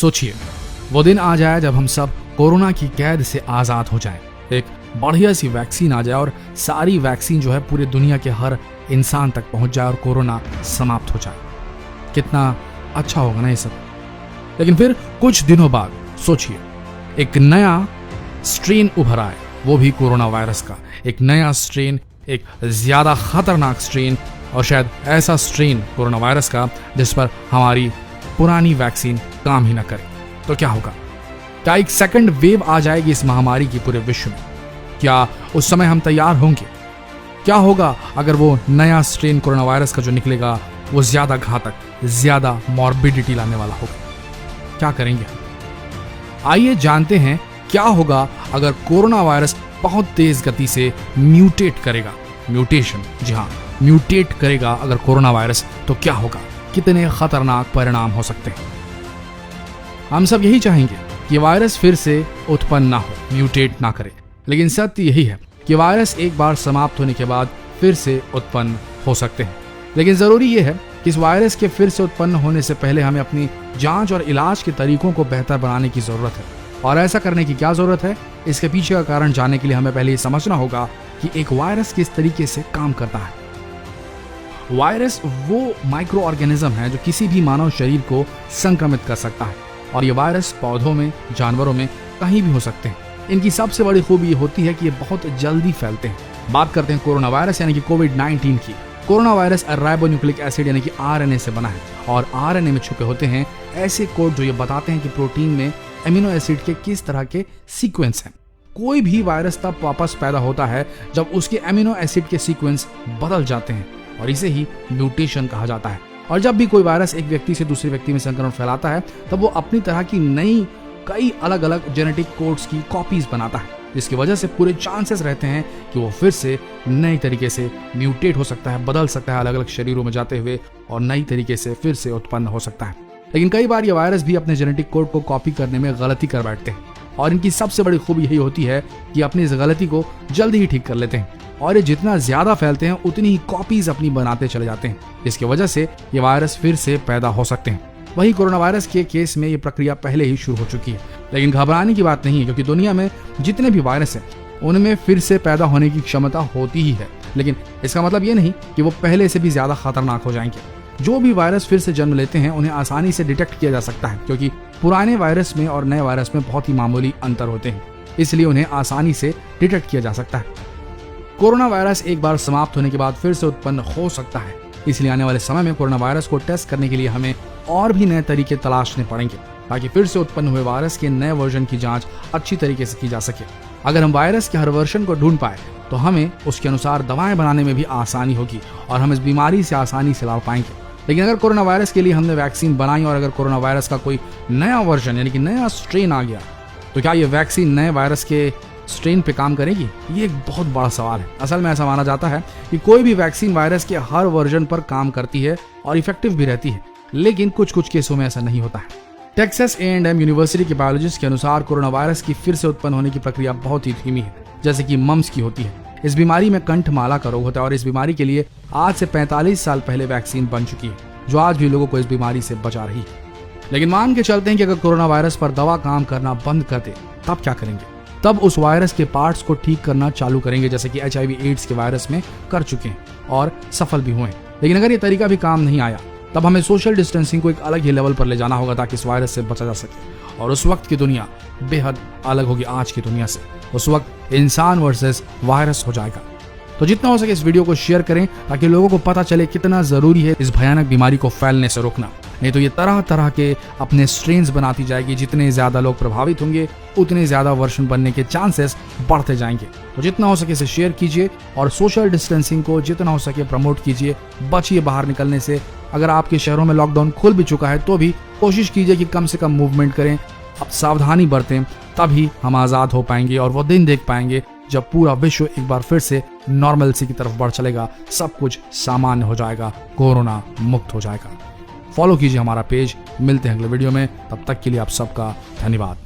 सोचिए, वो दिन आ जाए जब हम सब कोरोना की कैद से आजाद हो जाएं, एक बढ़िया सी वैक्सीन आ जाए और सारी वैक्सीन जो है पूरी दुनिया के हर इंसान तक पहुंच जाए और कोरोना समाप्त हो जाए। कितना अच्छा होगा ना ये सब। लेकिन फिर कुछ दिनों बाद सोचिए, एक नया स्ट्रेन उभर आए, वो भी कोरोना वायरस का। एक नया स्ट्रेन, एक ज्यादा खतरनाक स्ट्रेन, और शायद ऐसा स्ट्रेन कोरोना वायरस का जिस पर हमारी पुरानी वैक्सीन काम ही ना करे। तो क्या होगा? क्या एक सेकंड वेव आ जाएगी इस महामारी की पूरे विश्व में? क्या उस समय हम तैयार होंगे? क्या होगा अगर वो नया स्ट्रेन कोरोना वायरस का जो निकलेगा वो ज्यादा घातक, ज्यादा मॉर्बिडिटी लाने वाला होगा? क्या करेंगे? आइए जानते हैं क्या होगा अगर कोरोना वायरस बहुत तेज गति से म्यूटेट करेगा। म्यूटेशन, जी हाँ, म्यूटेट करेगा अगर कोरोना वायरस, तो क्या होगा? कितने खतरनाक परिणाम हो सकते हैं? हम सब यही चाहेंगे कि वायरस फिर से उत्पन्न ना हो, म्यूटेट ना करे। लेकिन सत्य यही है कि वायरस एक बार समाप्त होने के बाद फिर से उत्पन्न हो सकते हैं। लेकिन जरूरी यह है कि इस वायरस के फिर से उत्पन्न होने से पहले हमें अपनी जांच और इलाज के तरीकों को बेहतर बनाने की जरूरत है। और ऐसा करने की क्या जरूरत है, इसके पीछे का कारण जानने के लिए हमें पहले ये समझना होगा कि एक वायरस किस तरीके से काम करता है। वायरस वो माइक्रो ऑर्गेनिज्म है जो किसी भी मानव शरीर को संक्रमित कर सकता है, और ये वायरस पौधों में, जानवरों में, कहीं भी हो सकते हैं। इनकी सबसे बड़ी खूबी ये होती है कि ये बहुत जल्दी फैलते हैं। बात करते हैं कोरोना वायरस यानी कि कोविड-19 की। कोरोना वायरस राइबोन्यूक्लिक एसिड यानी कि आरएनए से बना है, और आरएनए में छुपे होते हैं ऐसे कोड जो ये बताते हैं कि प्रोटीन में एमिनो एसिड के किस तरह के सीक्वेंस हैं। कोई भी वायरस तब वापस पैदा होता है जब उसके एमिनो एसिड के सीक्वेंस बदल जाते हैं, और इसे ही म्यूटेशन कहा जाता है। और जब भी कोई वायरस एक व्यक्ति से दूसरे व्यक्ति में संक्रमण फैलाता है, तब वो अपनी तरह की नई कई अलग अलग जेनेटिक कोड्स की कॉपीज बनाता है, जिसकी वजह से पूरे चांसेस रहते हैं कि वो फिर से नई तरीके से म्यूटेट हो सकता है, बदल सकता है अलग अलग शरीरों में जाते हुए, और नई तरीके से फिर से उत्पन्न हो सकता है। लेकिन कई बार ये वायरस भी अपने जेनेटिक कोड को कॉपी करने में गलती कर बैठते हैं, और इनकी सबसे बड़ी खूबी यही होती है कि अपनी इस गलती को जल्दी ही ठीक कर लेते हैं, और ये जितना ज्यादा फैलते हैं उतनी ही कॉपीज अपनी बनाते चले जाते हैं, जिसकी वजह से ये वायरस फिर से पैदा हो सकते हैं। वही कोरोना वायरस के केस में ये प्रक्रिया पहले ही शुरू हो चुकी है। लेकिन घबराने की बात नहीं है, क्योंकि दुनिया में जितने भी वायरस हैं उनमें फिर से पैदा होने की क्षमता होती ही है। लेकिन इसका मतलब ये नहीं कि वो पहले से भी ज्यादा खतरनाक हो जाएंगे। जो भी वायरस फिर से जन्म लेते हैं उन्हें आसानी से डिटेक्ट किया जा सकता है, क्योंकि पुराने वायरस में और नए वायरस में बहुत ही मामूली अंतर होते हैं, इसलिए उन्हें आसानी से डिटेक्ट किया जा सकता है। कोरोना वायरस एक बार समाप्त होने के बाद फिर से उत्पन्न हो सकता है, इसलिए आने वाले समय में कोरोना वायरस को टेस्ट करने के लिए हमें और भी नए तरीके तलाशने पड़ेंगे, ताकि फिर से उत्पन्न हुए वायरस के नए वर्जन की जांच अच्छी तरीके से की जा सके। अगर हम वायरस के हर वर्जन को ढूंढ पाए तो हमें उसके अनुसार दवाएं बनाने में भी आसानी होगी, और हम इस बीमारी से आसानी से लड़ पाएंगे। लेकिन अगर कोरोना वायरस के लिए हमने वैक्सीन बनाई और अगर कोरोना वायरस का कोई नया वर्जन यानी कि नया स्ट्रेन आ गया, तो क्या ये वैक्सीन नए वायरस के स्ट्रेन पे काम करेगी? ये एक बहुत बड़ा सवाल है। असल में ऐसा माना जाता है कि कोई भी वैक्सीन वायरस के हर वर्जन पर काम करती है और इफेक्टिव भी रहती है, लेकिन कुछ कुछ केसों में ऐसा नहीं होता है। टेक्सास A&M यूनिवर्सिटी के बायोलॉजिस्ट के अनुसार कोरोना वायरस की फिर से उत्पन्न होने की प्रक्रिया बहुत ही धीमी है, जैसे कि मम्स की होती है। इस बीमारी में कंठमाला का रोग होता है, और इस बीमारी के लिए आज से 45 साल पहले वैक्सीन बन चुकी है, जो आज भी लोगों को इस बीमारी से बचा रही है। लेकिन मान के चलते हैं कि अगर कोरोना वायरस पर दवा काम करना बंद कर दे, तब क्या करेंगे? तब उस वायरस के पार्ट्स को ठीक करना चालू करेंगे, जैसे कि HIV एड्स के वायरस में कर चुके हैं और सफल भी हुए हैं। लेकिन अगर ये तरीका भी काम नहीं आया, तब हमें सोशल डिस्टेंसिंग को एक अलग ही लेवल पर ले जाना होगा, ताकि इस वायरस से बचा जा सके। और उस वक्त की दुनिया बेहद अलग होगी आज की दुनिया से। उस वक्त इंसान वर्सेस वायरस हो जाएगा। तो जितना हो सके इस वीडियो को शेयर करें, ताकि लोगों को पता चले कितना जरूरी है इस भयानक बीमारी को फैलने से रोकना। नहीं तो ये तरह तरह के अपने स्ट्रेन्स बनाती जाएगी। जितने ज्यादा लोग प्रभावित होंगे, उतने ज्यादा वर्जन बनने के चांसेस बढ़ते जाएंगे। तो जितना हो सके इसे शेयर कीजिए, और सोशल डिस्टेंसिंग को जितना हो सके प्रमोट कीजिए। बचिए बाहर निकलने से। अगर आपके शहरों में लॉकडाउन खुल भी चुका है, तो भी कोशिश कीजिए कि कम से कम मूवमेंट करें, अब सावधानी बरतें, तभी हम आजाद हो पाएंगे और वो दिन देख पाएंगे जब पूरा विश्व एक बार फिर से नॉर्मलसी की तरफ बढ़ चलेगा, सब कुछ सामान्य हो जाएगा, कोरोना मुक्त हो जाएगा। फॉलो कीजिए हमारा पेज। मिलते हैं अगले वीडियो में, तब तक के लिए आप सबका धन्यवाद।